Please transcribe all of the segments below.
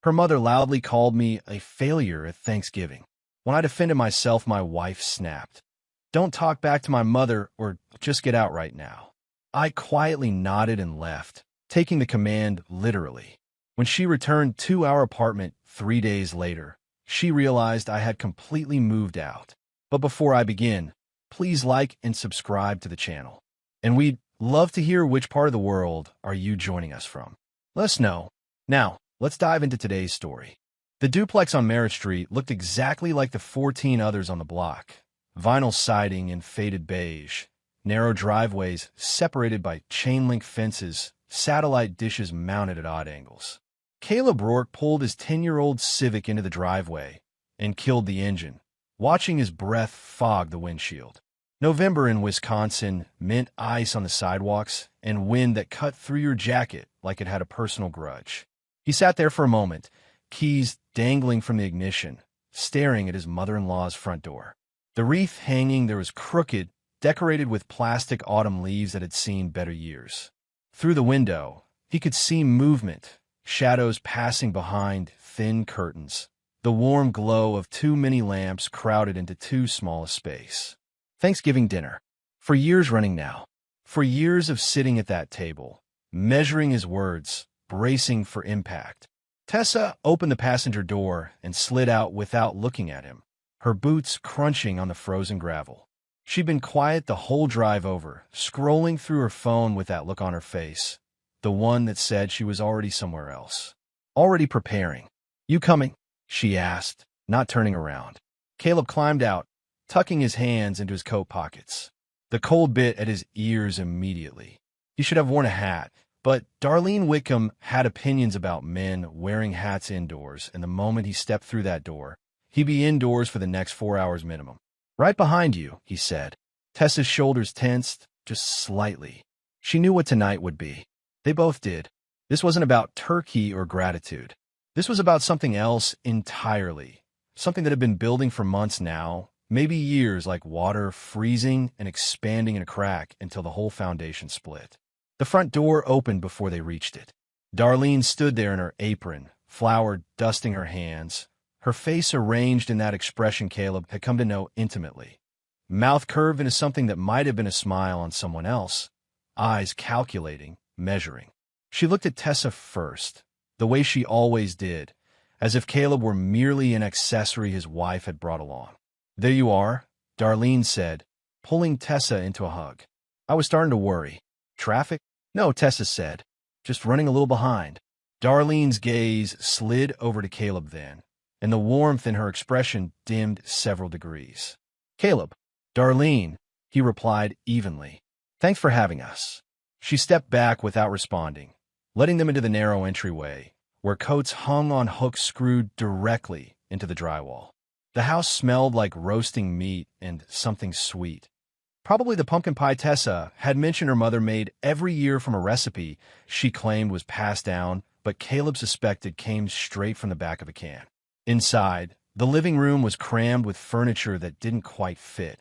Her mother loudly called me a failure at Thanksgiving. When I defended myself, my wife snapped. Don't talk back to my mother or just get out right now. I quietly nodded and left, taking the command literally. When she returned to our apartment 3 days later, she realized I had completely moved out. But before I begin, please like and subscribe to the channel. And we'd love to hear which part of the world are you joining us from. Let us know. Now, let's dive into today's story. The duplex on Merritt Street looked exactly like the 14 others on the block. Vinyl siding in faded beige, narrow driveways separated by chain-link fences, satellite dishes mounted at odd angles. Caleb Rourke pulled his 10-year-old Civic into the driveway and killed the engine, watching his breath fog the windshield. November in Wisconsin meant ice on the sidewalks and wind that cut through your jacket like it had a personal grudge. He sat there for a moment, keys dangling from the ignition, staring at his mother-in-law's front door. The wreath hanging there was crooked, decorated with plastic autumn leaves that had seen better years. Through the window, he could see movement, shadows passing behind thin curtains, the warm glow of too many lamps crowded into too small a space. Thanksgiving dinner. For years running now. For years of sitting at that table, measuring his words, bracing for impact. Tessa opened the passenger door and slid out without looking at him, her boots crunching on the frozen gravel. She'd been quiet the whole drive over, scrolling through her phone with that look on her face, the one that said she was already somewhere else. Already preparing. You coming? She asked, not turning around. Caleb climbed out, tucking his hands into his coat pockets. The cold bit at his ears immediately. He should have worn a hat, but Darlene Wickham had opinions about men wearing hats indoors, and the moment he stepped through that door, he'd be indoors for the next 4 hours minimum. Right behind you, he said. Tessa's shoulders tensed, just slightly. She knew what tonight would be. They both did. This wasn't about turkey or gratitude. This was about something else entirely. Something that had been building for months now, maybe years, like water freezing and expanding in a crack until the whole foundation split. The front door opened before they reached it. Darlene stood there in her apron, flour dusting her hands, her face arranged in that expression Caleb had come to know intimately. Mouth curved into something that might have been a smile on someone else, eyes calculating, measuring. She looked at Tessa first, the way she always did, as if Caleb were merely an accessory his wife had brought along. There you are, Darlene said, pulling Tessa into a hug. I was starting to worry. Traffic? No, Tessa said. Just running a little behind. Darlene's gaze slid over to Caleb then, and the warmth in her expression dimmed several degrees. Caleb. Darlene, he replied evenly. Thanks for having us. She stepped back without responding, letting them into the narrow entryway, where coats hung on hooks screwed directly into the drywall. The house smelled like roasting meat and something sweet. Probably the pumpkin pie Tessa had mentioned her mother made every year from a recipe she claimed was passed down, but Caleb suspected came straight from the back of a can. Inside, the living room was crammed with furniture that didn't quite fit.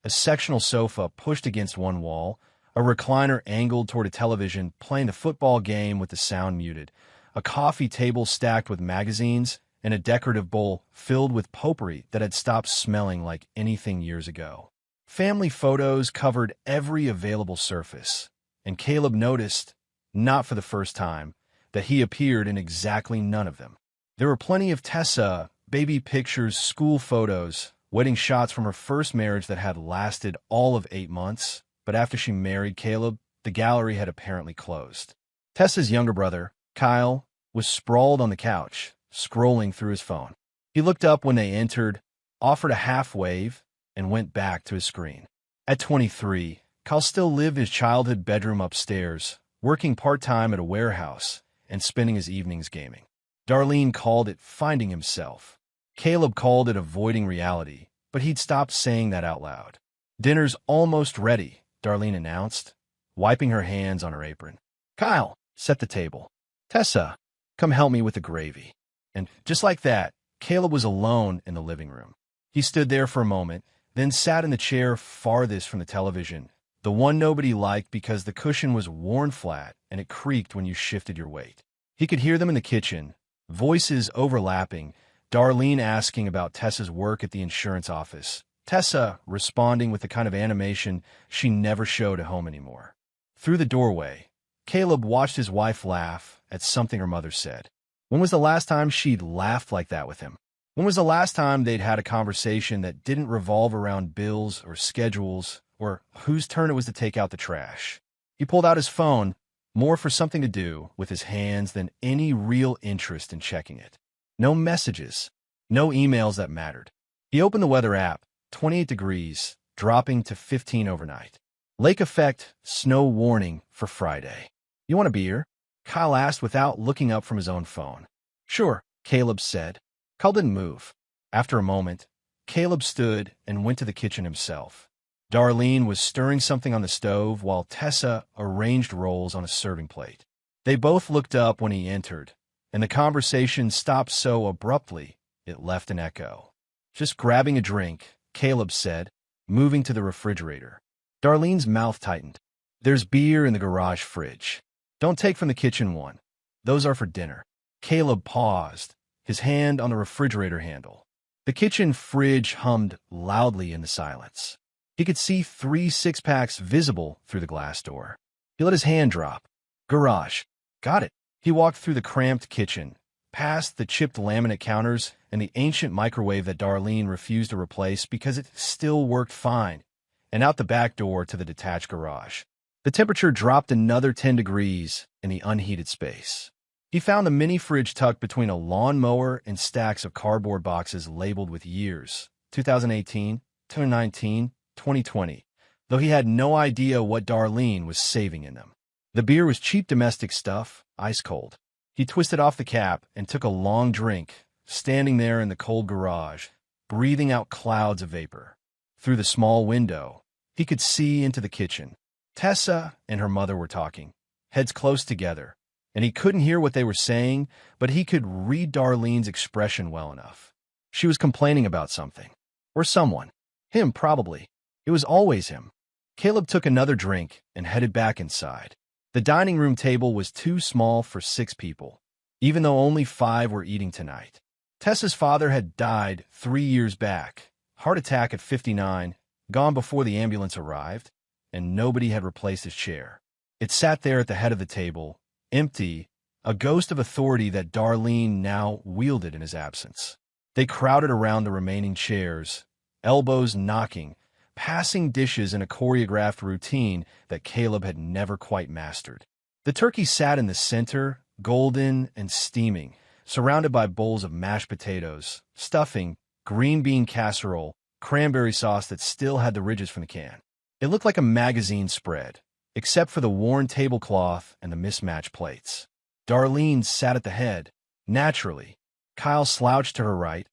A sectional sofa pushed against one wall, a recliner angled toward a television playing the football game with the sound muted, a coffee table stacked with magazines, and a decorative bowl filled with potpourri that had stopped smelling like anything years ago. Family photos covered every available surface, and Caleb noticed, not for the first time, that he appeared in exactly none of them. There were plenty of Tessa, baby pictures, school photos, wedding shots from her first marriage that had lasted all of 8 months, but after she married Caleb, the gallery had apparently closed. Tessa's younger brother, Kyle, was sprawled on the couch, scrolling through his phone. He looked up when they entered, offered a half wave, and went back to his screen. At 23, Kyle still lived his childhood bedroom upstairs, working part-time at a warehouse and spending his evenings gaming. Darlene called it finding himself. Caleb called it avoiding reality, but he'd stopped saying that out loud. Dinner's almost ready, Darlene announced, wiping her hands on her apron. Kyle, set the table. Tessa, come help me with the gravy. And just like that, Caleb was alone in the living room. He stood there for a moment, then sat in the chair farthest from the television, the one nobody liked because the cushion was worn flat and it creaked when you shifted your weight. He could hear them in the kitchen, Voices overlapping, Darlene asking about Tessa's work at the insurance office, Tessa responding with the kind of animation she never showed at home anymore. Through the doorway, Caleb watched his wife laugh at something her mother said. When was the last time she'd laughed like that with him? When was the last time they'd had a conversation that didn't revolve around bills or schedules or whose turn it was to take out the trash? He pulled out his phone, more for something to do with his hands than any real interest in checking it. No messages, no emails that mattered. He opened the weather app, 28 degrees, dropping to 15 overnight. Lake effect, snow warning for Friday. You want a beer? Kyle asked without looking up from his own phone. Sure, Caleb said. Kyle didn't move. After a moment, Caleb stood and went to the kitchen himself. Darlene was stirring something on the stove while Tessa arranged rolls on a serving plate. They both looked up when he entered, and the conversation stopped so abruptly it left an echo. Just grabbing a drink, Caleb said, moving to the refrigerator. Darlene's mouth tightened. There's beer in the garage fridge. Don't take from the kitchen one. Those are for dinner. Caleb paused, his hand on the refrigerator handle. The kitchen fridge hummed loudly in the silence. He could see 3 six-packs visible through the glass door. He let his hand drop. Garage. Got it. He walked through the cramped kitchen, past the chipped laminate counters and the ancient microwave that Darlene refused to replace because it still worked fine, and out the back door to the detached garage. The temperature dropped another 10 degrees in the unheated space. He found the mini fridge tucked between a lawnmower and stacks of cardboard boxes labeled with years, 2018, 2019, 2020, though he had no idea what Darlene was saving in them. The beer was cheap domestic stuff, ice cold. He twisted off the cap and took a long drink, standing there in the cold garage, breathing out clouds of vapor. Through the small window, he could see into the kitchen. Tessa and her mother were talking, heads close together, and he couldn't hear what they were saying, but he could read Darlene's expression well enough. She was complaining about something. Or someone. Him, probably. It was always him. Caleb took another drink and headed back inside. The dining room table was too small for 6 people, even though only 5 were eating tonight. Tessa's father had died 3 years back, heart attack at 59, gone before the ambulance arrived, and nobody had replaced his chair. It sat there at the head of the table, empty, a ghost of authority that Darlene now wielded in his absence. They crowded around the remaining chairs, elbows knocking, passing dishes in a choreographed routine that Caleb had never quite mastered. The turkey sat in the center, golden and steaming, surrounded by bowls of mashed potatoes, stuffing, green bean casserole, cranberry sauce that still had the ridges from the can. It looked like a magazine spread, except for the worn tablecloth and the mismatched plates. Darlene sat at the head, naturally. Kyle slouched to her right,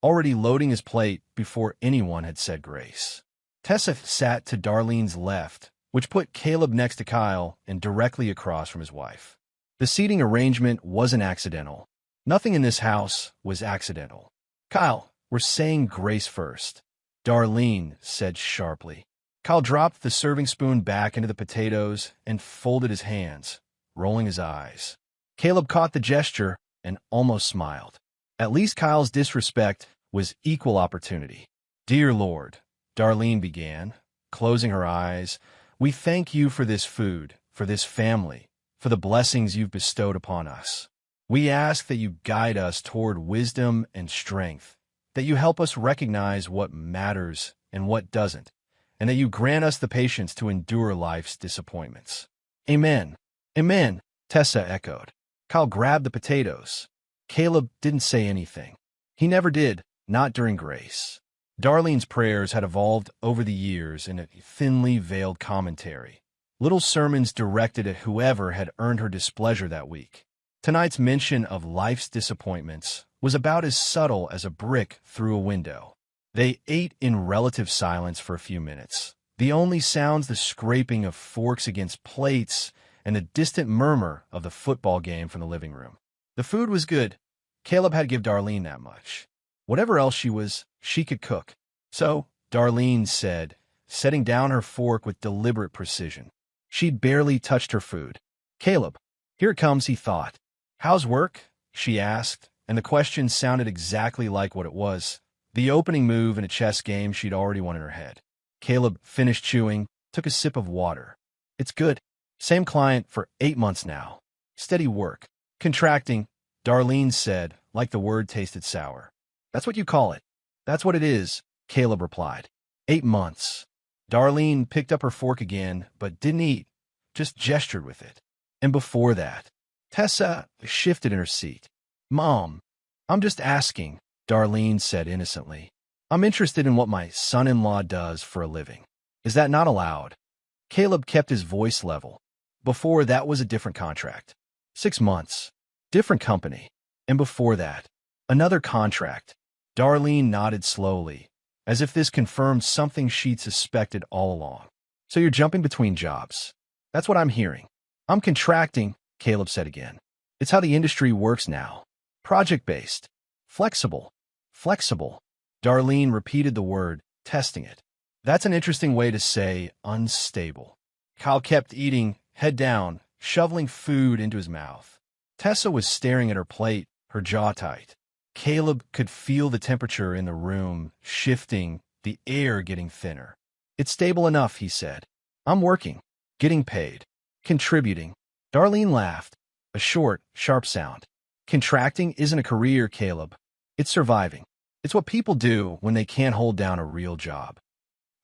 already loading his plate before anyone had said grace. Tessa sat to Darlene's left, which put Caleb next to Kyle and directly across from his wife. The seating arrangement wasn't accidental. Nothing in this house was accidental. Kyle, we're saying grace first, Darlene said sharply. Kyle dropped the serving spoon back into the potatoes and folded his hands, rolling his eyes. Caleb caught the gesture and almost smiled. At least Kyle's disrespect was equal opportunity. Dear Lord, Darlene began, closing her eyes, we thank you for this food, for this family, for the blessings you've bestowed upon us. We ask that you guide us toward wisdom and strength, that you help us recognize what matters and what doesn't, and that you grant us the patience to endure life's disappointments. Amen. Amen, Tessa echoed. Kyle grabbed the potatoes. Caleb didn't say anything. He never did, not during grace. Darlene's prayers had evolved over the years in a thinly veiled commentary, little sermons directed at whoever had earned her displeasure that week. Tonight's mention of life's disappointments was about as subtle as a brick through a window. They ate in relative silence for a few minutes, the only sounds the scraping of forks against plates and the distant murmur of the football game from the living room. The food was good. Caleb had to give Darlene that much. Whatever else she could cook. So, Darlene said, setting down her fork with deliberate precision. She'd barely touched her food. Caleb, here it comes, he thought. How's work? she asked, and the question sounded exactly like what it was. The opening move in a chess game she'd already won in her head. Caleb finished chewing, took a sip of water. It's good. Same client for 8 months now. Steady work. Contracting, Darlene said, like the word tasted sour. That's what you call it. That's what it is, Caleb replied. 8 months. Darlene picked up her fork again, but didn't eat, just gestured with it. And before that, Tessa shifted in her seat. Mom, I'm just asking, Darlene said innocently. I'm interested in what my son-in-law does for a living. Is that not allowed? Caleb kept his voice level. Before that was a different contract. 6 months. Different company. And before that, another contract. Darlene nodded slowly, as if this confirmed something she'd suspected all along. So you're jumping between jobs. That's what I'm hearing. I'm contracting, Caleb said again. It's how the industry works now. Project-based. Flexible. Flexible. Darlene repeated the word, testing it. That's an interesting way to say unstable. Kyle kept eating, head down, shoveling food into his mouth. Tessa was staring at her plate, her jaw tight. Caleb could feel the temperature in the room shifting, the air getting thinner. It's stable enough, he said. I'm working, getting paid, contributing. Darlene laughed, a short, sharp sound. Contracting isn't a career, Caleb. It's surviving. It's what people do when they can't hold down a real job.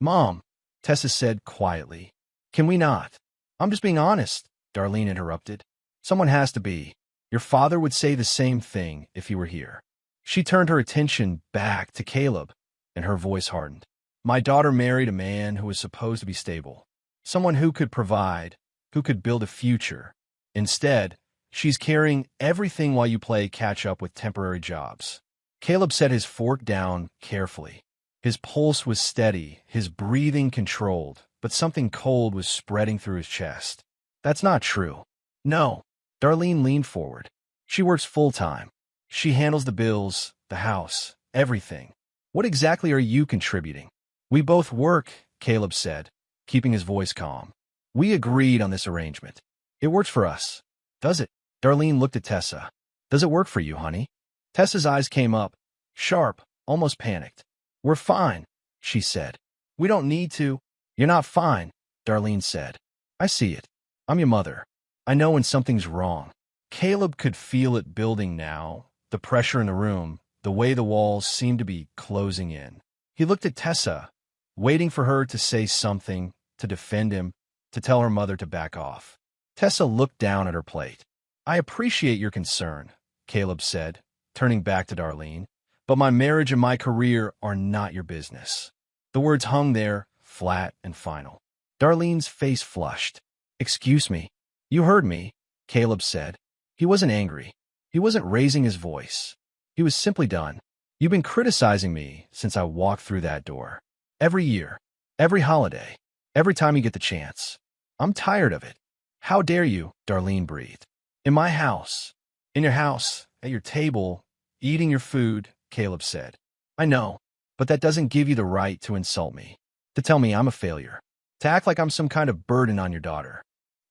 Mom, Tessa said quietly. Can we not? I'm just being honest, Darlene interrupted. Someone has to be. Your father would say the same thing if he were here. She turned her attention back to Caleb, and her voice hardened. My daughter married a man who was supposed to be stable. Someone who could provide, who could build a future. Instead, she's carrying everything while you play catch-up with temporary jobs. Caleb set his fork down carefully. His pulse was steady, his breathing controlled, but something cold was spreading through his chest. That's not true. No. Darlene leaned forward. She works full-time. She handles the bills, the house, everything. What exactly are you contributing? We both work, Caleb said, keeping his voice calm. We agreed on this arrangement. It works for us. Does it? Darlene looked at Tessa. Does it work for you, honey? Tessa's eyes came up, sharp, almost panicked. We're fine, she said. We don't need to. You're not fine, Darlene said. I see it. I'm your mother. I know when something's wrong. Caleb could feel it building now, the pressure in the room, the way the walls seemed to be closing in. He looked at Tessa, waiting for her to say something, to defend him, to tell her mother to back off. Tessa looked down at her plate. I appreciate your concern, Caleb said, turning back to Darlene, but my marriage and my career are not your business. The words hung there, flat and final. Darlene's face flushed. Excuse me. You heard me, Caleb said. He wasn't angry. He wasn't raising his voice. He was simply done. You've been criticizing me since I walked through that door. Every year, every holiday, every time you get the chance. I'm tired of it. How dare you, Darlene breathed. In my house, in your house, at your table, eating your food, Caleb said. I know, but that doesn't give you the right to insult me, to tell me I'm a failure, to act like I'm some kind of burden on your daughter.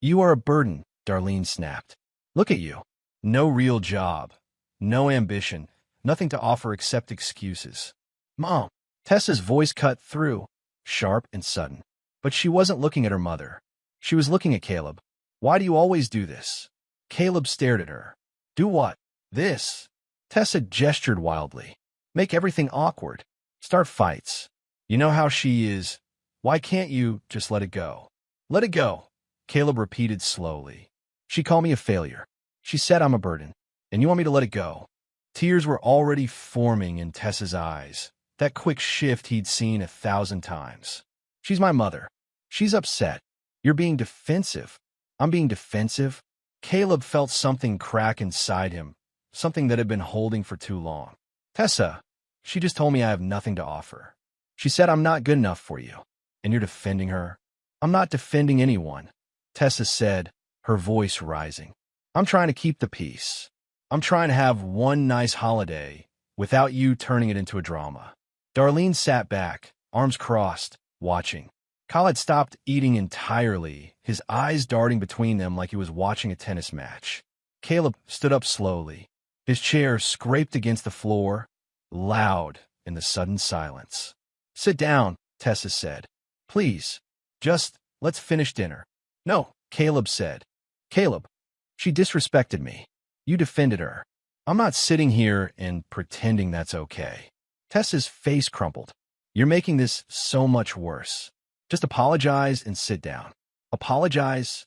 You are a burden, Darlene snapped. Look at you. No real job, no ambition, nothing to offer except excuses. Mom, Tessa's voice cut through, sharp and sudden. But she wasn't looking at her mother. She was looking at Caleb. Why do you always do this? Caleb stared at her. Do what? This. Tessa gestured wildly. Make everything awkward. Start fights. You know how she is. Why can't you just let it go? Let it go, Caleb repeated slowly. She called me a failure. She said I'm a burden. And you want me to let it go? Tears were already forming in Tessa's eyes. That quick shift he'd seen 1,000 times. She's my mother. She's upset. You're being defensive. I'm being defensive. Caleb felt something crack inside him, something that had been holding for too long. Tessa, she just told me I have nothing to offer. She said I'm not good enough for you, and you're defending her. I'm not defending anyone, Tessa said, her voice rising. I'm trying to keep the peace. I'm trying to have one nice holiday without you turning it into a drama. Darlene sat back, arms crossed, watching. Kyle had stopped eating entirely, his eyes darting between them like he was watching a tennis match. Caleb stood up slowly. His chair scraped against the floor, loud in the sudden silence. "Sit down," Tessa said. "Please, just let's finish dinner." "No," Caleb said. "Caleb, she disrespected me. You defended her. I'm not sitting here and pretending that's okay." Tessa's face crumpled. "You're making this so much worse. Just apologize and sit down." "Apologize?"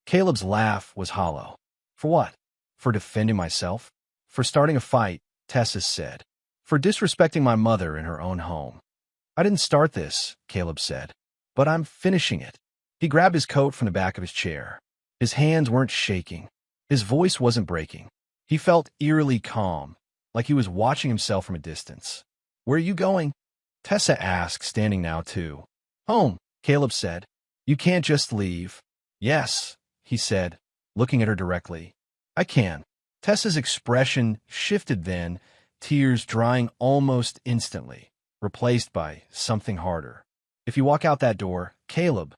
Caleb's laugh was hollow. "For what? For defending myself? For starting a fight," Tessa said. "For disrespecting my mother in her own home." "I didn't start this," Caleb said, "but I'm finishing it." He grabbed his coat from the back of his chair. His hands weren't shaking. His voice wasn't breaking. He felt eerily calm, like he was watching himself from a distance. "Where are you going?" Tessa asked, standing now too. "Home," Caleb said. "You can't just leave." "Yes," he said, looking at her directly. "I can." Tessa's expression shifted then, tears drying almost instantly, replaced by something harder. "If you walk out that door, Caleb."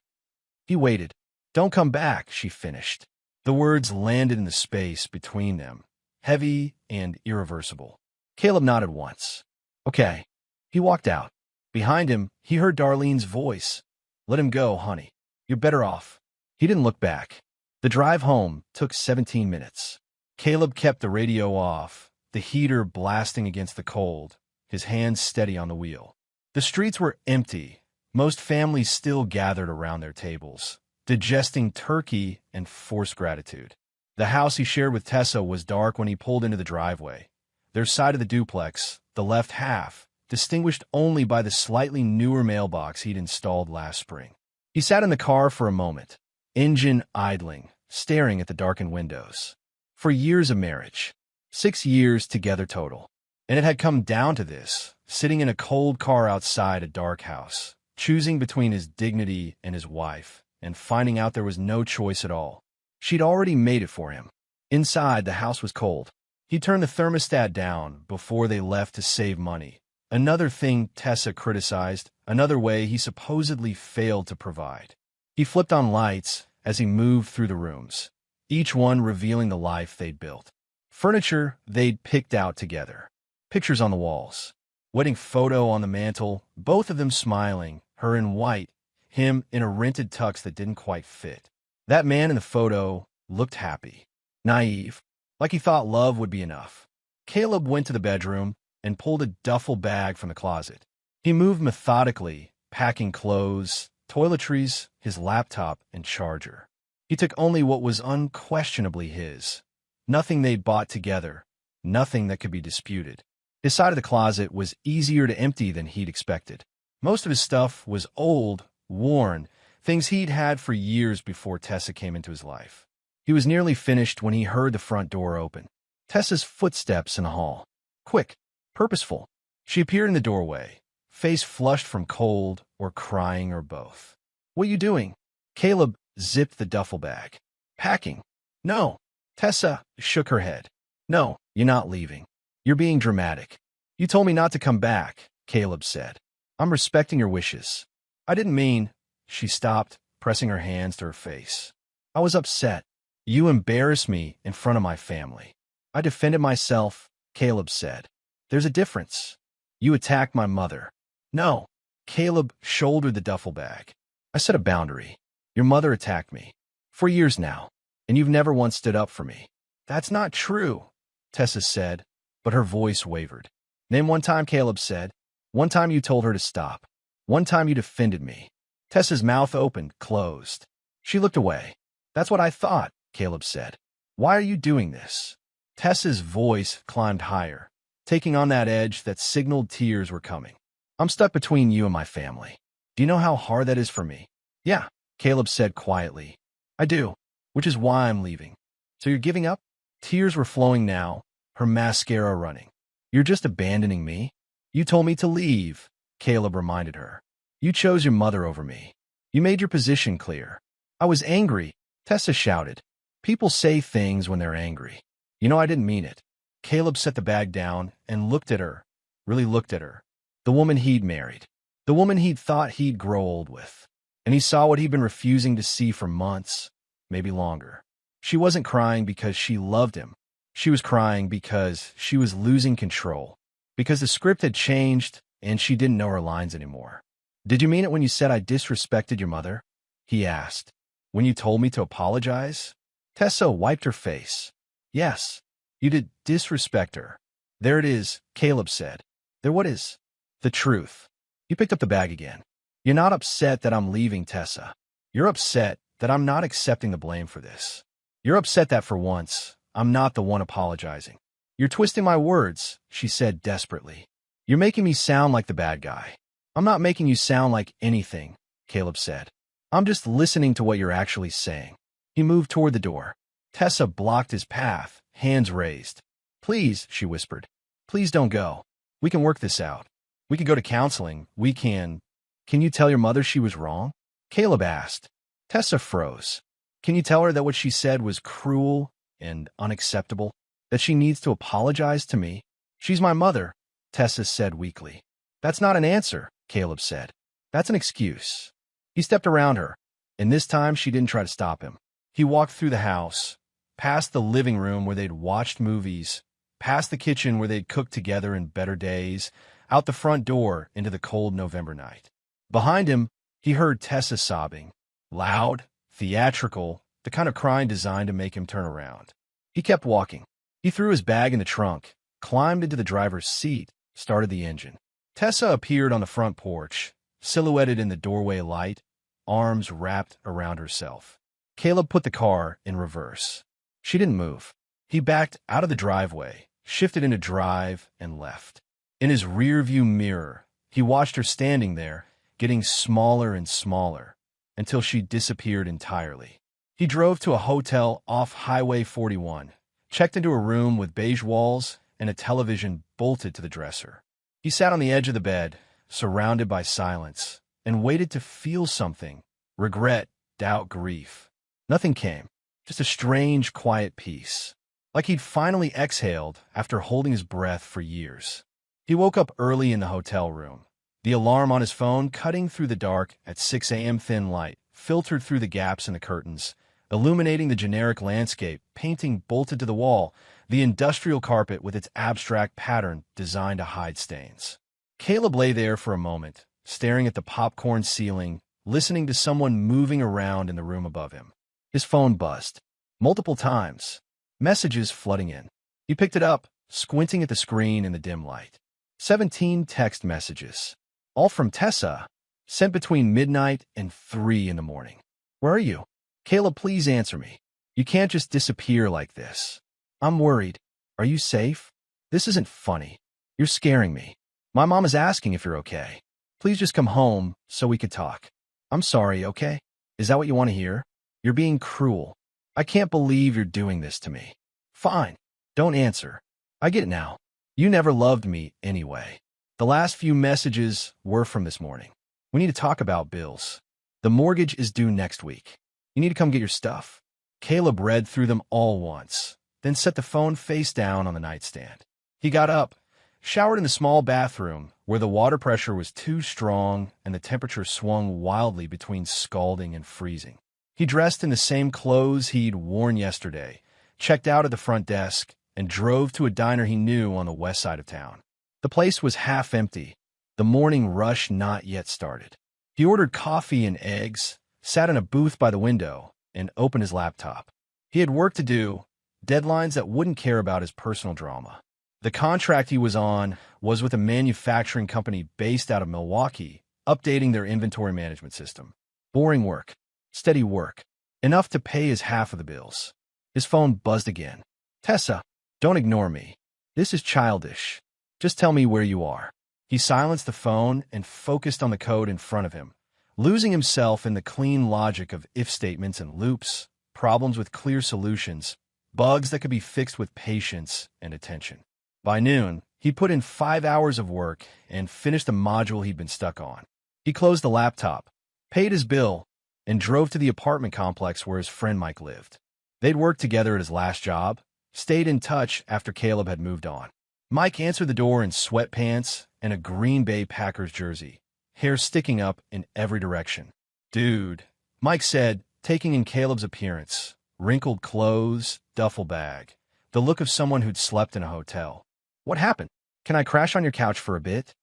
He waited. "Don't come back," she finished. The words landed in the space between them, heavy and irreversible. Caleb nodded once. "Okay." He walked out. Behind him, he heard Darlene's voice. "Let him go, honey. You're better off." He didn't look back. The drive home took 17 minutes. Caleb kept the radio off, the heater blasting against the cold, his hands steady on the wheel. The streets were empty. Most families still gathered around their tables, digesting turkey and forced gratitude. The house he shared with Tessa was dark when he pulled into the driveway. Their side of the duplex, the left half, distinguished only by the slightly newer mailbox he'd installed last spring. He sat in the car for a moment, engine idling, staring at the darkened windows. For years of marriage, 6 years together total, and it had come down to this, sitting in a cold car outside a dark house, choosing between his dignity and his wife, and finding out there was no choice at all. She'd already made it for him. Inside, the house was cold. He turned the thermostat down before they left to save money. Another thing Tessa criticized, another way he supposedly failed to provide. He flipped on lights as he moved through the rooms, each one revealing the life they'd built. Furniture they'd picked out together. Pictures on the walls. Wedding photo on the mantel, both of them smiling, her in white, him in a rented tux that didn't quite fit. That man in the photo looked happy, naive, like he thought love would be enough. Caleb went to the bedroom and pulled a duffel bag from the closet. He moved methodically, packing clothes, toiletries, his laptop, and charger. He took only what was unquestionably his. Nothing they'd bought together, nothing that could be disputed. His side of the closet was easier to empty than he'd expected. Most of his stuff was old, worn, things he'd had for years before Tessa came into his life. He was nearly finished when he heard the front door open. Tessa's footsteps in the hall. Quick, purposeful. She appeared in the doorway, face flushed from cold or crying or both. "What are you doing?" Caleb zipped the duffel bag. "Packing." "No." Tessa shook her head. "No, you're not leaving. You're being dramatic." "You told me not to come back," Caleb said. "I'm respecting your wishes." "I didn't mean—" She stopped, pressing her hands to her face. "I was upset. You embarrassed me in front of my family." "I defended myself," Caleb said. "There's a difference. You attacked my mother." "No." Caleb shouldered the duffel bag. "I set a boundary. Your mother attacked me. For years now. And you've never once stood up for me." "That's not true," Tessa said, but her voice wavered. "Name one time," Caleb said. "One time you told her to stop. One time you defended me." Tessa's mouth opened, closed. She looked away. "That's what I thought," Caleb said. "Why are you doing this?" Tessa's voice climbed higher, taking on that edge that signaled tears were coming. "I'm stuck between you and my family. Do you know how hard that is for me?" "Yeah," Caleb said quietly. "I do, which is why I'm leaving." "So you're giving up?" Tears were flowing now, her mascara running. "You're just abandoning me?" "You told me to leave," Caleb reminded her. "You chose your mother over me. You made your position clear." "I was angry," Tessa shouted. "People say things when they're angry. You know I didn't mean it." Caleb set the bag down and looked at her, really looked at her. The woman he'd married. The woman he'd thought he'd grow old with. And he saw what he'd been refusing to see for months, maybe longer. She wasn't crying because she loved him. She was crying because she was losing control, because the script had changed and she didn't know her lines anymore. "Did you mean it when you said I disrespected your mother?" he asked. "When you told me to apologize?" Tessa wiped her face. "Yes, you did disrespect her." "There it is," Caleb said. "There what is?" "The truth." He picked up the bag again. "You're not upset that I'm leaving, Tessa. You're upset that I'm not accepting the blame for this. You're upset that for once, I'm not the one apologizing." "You're twisting my words," she said desperately. "You're making me sound like the bad guy." "I'm not making you sound like anything," Caleb said. "I'm just listening to what you're actually saying." He moved toward the door. Tessa blocked his path, hands raised. "Please," she whispered. "Please don't go. We can work this out. We can go to counseling. We can—" "Can you tell your mother she was wrong?" Caleb asked. Tessa froze. "Can you tell her that what she said was cruel and unacceptable? That she needs to apologize to me?" "She's my mother," Tessa said weakly. "That's not an answer," Caleb said. "That's an excuse." He stepped around her, and this time she didn't try to stop him. He walked through the house, past the living room where they'd watched movies, past the kitchen where they'd cooked together in better days, out the front door into the cold November night. Behind him, he heard Tessa sobbing, loud, theatrical, the kind of crying designed to make him turn around. He kept walking. He threw his bag in the trunk, climbed into the driver's seat, started the engine. Tessa appeared on the front porch, silhouetted in the doorway light, arms wrapped around herself. Caleb put the car in reverse. She didn't move. He backed out of the driveway, shifted into drive, and left. In his rearview mirror, he watched her standing there, getting smaller and smaller, until she disappeared entirely. He drove to a hotel off Highway 41, checked into a room with beige walls and a television bolted to the dresser. He sat on the edge of the bed, surrounded by silence, and waited to feel something: regret, doubt, grief. Nothing came, just a strange, quiet peace, like he'd finally exhaled after holding his breath for years. He woke up early in the hotel room. The alarm on his phone cutting through the dark at 6 a.m. Thin light filtered through the gaps in the curtains, illuminating the generic landscape, painting bolted to the wall, the industrial carpet with its abstract pattern designed to hide stains. Caleb lay there for a moment, staring at the popcorn ceiling, listening to someone moving around in the room above him. His phone buzzed. Multiple times. Messages flooding in. He picked it up, squinting at the screen in the dim light. 17 text messages. All from Tessa, sent between midnight and 3 in the morning. "Where are you? Caleb, please answer me. You can't just disappear like this. I'm worried. Are you safe? This isn't funny. You're scaring me. My mom is asking if you're okay. Please just come home so we could talk. I'm sorry, okay? Is that what you want to hear? You're being cruel. I can't believe you're doing this to me. Fine. Don't answer. I get it now. You never loved me anyway." The last few messages were from this morning. "We need to talk about bills. The mortgage is due next week. You need to come get your stuff." Caleb read through them all once, then set the phone face down on the nightstand. He got up, showered in the small bathroom where the water pressure was too strong and the temperature swung wildly between scalding and freezing. He dressed in the same clothes he'd worn yesterday, checked out at the front desk, and drove to a diner he knew on the west side of town. The place was half empty, the morning rush not yet started. He ordered coffee and eggs, sat in a booth by the window, and opened his laptop. He had work to do, deadlines that wouldn't care about his personal drama. The contract he was on was with a manufacturing company based out of Milwaukee, updating their inventory management system. Boring work, steady work, enough to pay his half of the bills. His phone buzzed again. "Tessa, don't ignore me. This is childish. Just tell me where you are." He silenced the phone and focused on the code in front of him, losing himself in the clean logic of if statements and loops, problems with clear solutions, bugs that could be fixed with patience and attention. By noon, he put in 5 hours of work and finished the module he'd been stuck on. He closed the laptop, paid his bill, and drove to the apartment complex where his friend Mike lived. They'd worked together at his last job, stayed in touch after Caleb had moved on. Mike answered the door in sweatpants and a Green Bay Packers jersey, hair sticking up in every direction. "Dude," Mike said, taking in Caleb's appearance, wrinkled clothes, duffel bag. the look of someone who'd slept in a hotel. What happened? Can I crash on your couch for a bit?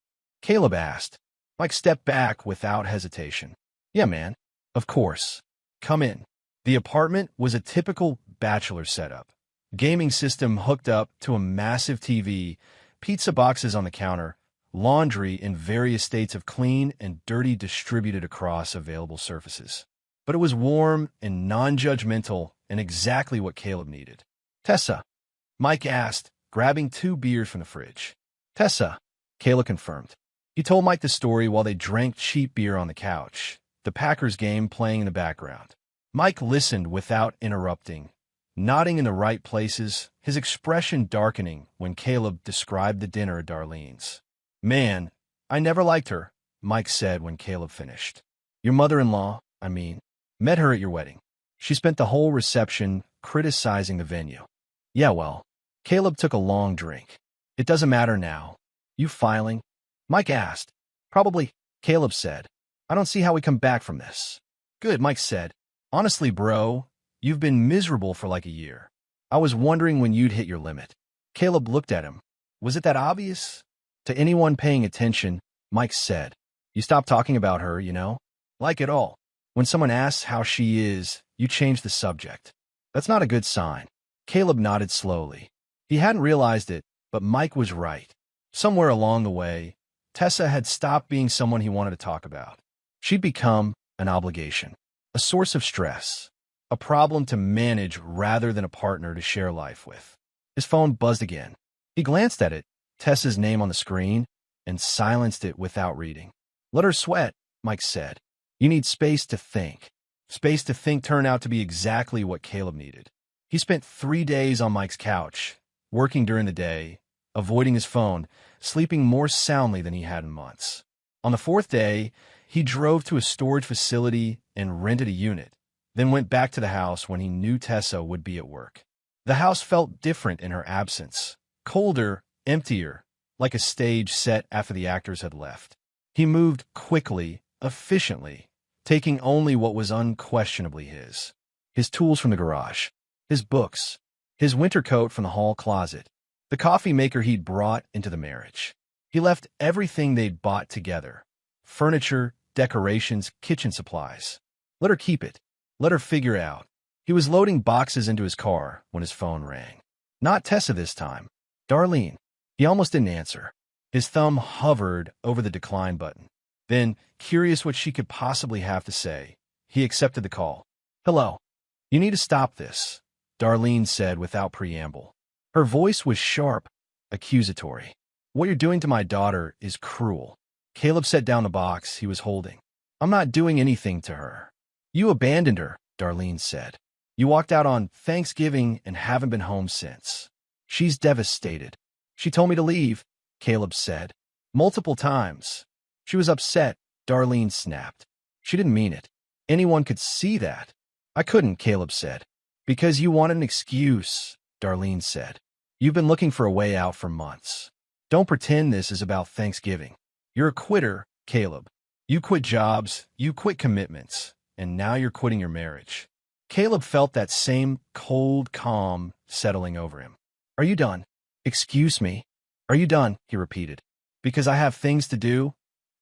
Caleb asked. Mike stepped back without hesitation. Yeah, man. Of course. Come in. The apartment was a typical bachelor setup. Gaming system hooked up to a massive TV, pizza boxes on the counter, laundry in various states of clean and dirty distributed across available surfaces. But it was warm and non-judgmental and exactly what Caleb needed. Tessa, Mike asked, grabbing 2 beers from the fridge. Tessa, Caleb confirmed. He told Mike the story while they drank cheap beer on the couch, the Packers game playing in the background. Mike listened without interrupting, nodding in the right places, his expression darkening when Caleb described the dinner at Darlene's. Man, I never liked her, Mike said when Caleb finished. Your mother-in-law, I mean, met her at your wedding. She spent the whole reception criticizing the venue. Yeah, well, Caleb took a long drink. It doesn't matter now. You filing? Mike asked. Probably, Caleb said. I don't see how we come back from this. Good, Mike said. Honestly, bro, you've been miserable for like a year. I was wondering when you'd hit your limit. Caleb looked at him. Was it that obvious? To anyone paying attention, Mike said. You stop talking about her, you know? Like it all. When someone asks how she is, you change the subject. That's not a good sign. Caleb nodded slowly. He hadn't realized it, but Mike was right. Somewhere along the way, Tessa had stopped being someone he wanted to talk about. She'd become an obligation, a source of stress, a problem to manage rather than a partner to share life with. His phone buzzed again. He glanced at it, Tessa's name on the screen, and silenced it without reading. Let her sweat, Mike said. You need space to think. Space to think turned out to be exactly what Caleb needed. He spent 3 days on Mike's couch, working during the day, avoiding his phone, sleeping more soundly than he had in months. On the 4th day, he drove to a storage facility and rented a unit, then went back to the house when he knew Tessa would be at work. The house felt different in her absence, colder, emptier, like a stage set after the actors had left. He moved quickly, efficiently, taking only what was unquestionably his. His tools from the garage, his books, his winter coat from the hall closet, the coffee maker he'd brought into the marriage. He left everything they'd bought together. Furniture, decorations, kitchen supplies. Let her keep it. Let her figure out. He was loading boxes into his car when his phone rang. Not Tessa this time. Darlene. He almost didn't answer. His thumb hovered over the decline button. Then, curious what she could possibly have to say, he accepted the call. Hello. You need to stop this, Darlene said without preamble. Her voice was sharp, accusatory. What you're doing to my daughter is cruel. Caleb set down the box he was holding. I'm not doing anything to her. You abandoned her, Darlene said. You walked out on Thanksgiving and haven't been home since. She's devastated. She told me to leave, Caleb said. Multiple times. She was upset, Darlene snapped. She didn't mean it. Anyone could see that. I couldn't, Caleb said. Because you wanted an excuse, Darlene said. You've been looking for a way out for months. Don't pretend this is about Thanksgiving. You're a quitter, Caleb. You quit jobs, you quit commitments, and now you're quitting your marriage. Caleb felt that same cold calm settling over him. Are you done? Excuse me. Are you done? He repeated. Because I have things to do,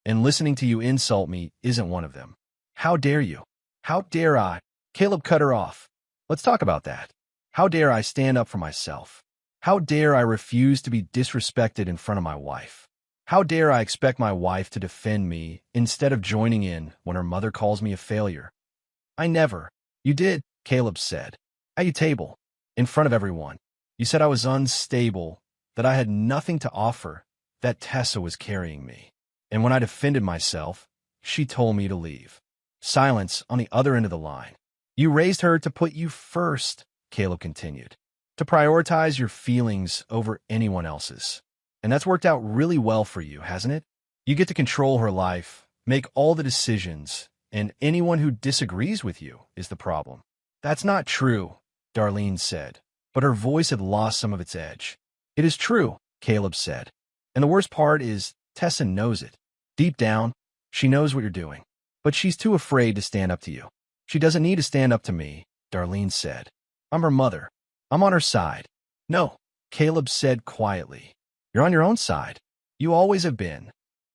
and listening to you insult me isn't one of them. How dare you? How dare I? Caleb cut her off. Let's talk about that. How dare I stand up for myself? How dare I refuse to be disrespected in front of my wife? How dare I expect my wife to defend me instead of joining in when her mother calls me a failure? I never. You did, Caleb said. At your table, in front of everyone. You said I was unstable, that I had nothing to offer, that Tessa was carrying me. And when I defended myself, she told me to leave. Silence on the other end of the line. You raised her to put you first, Caleb continued. To prioritize your feelings over anyone else's. And that's worked out really well for you, hasn't it? You get to control her life, make all the decisions, and anyone who disagrees with you is the problem. That's not true, Darlene said, but her voice had lost some of its edge. It is true, Caleb said. And the worst part is Tessa knows it. Deep down, she knows what you're doing. But she's too afraid to stand up to you. She doesn't need to stand up to me, Darlene said. I'm her mother. I'm on her side. No, Caleb said quietly. You're on your own side. You always have been.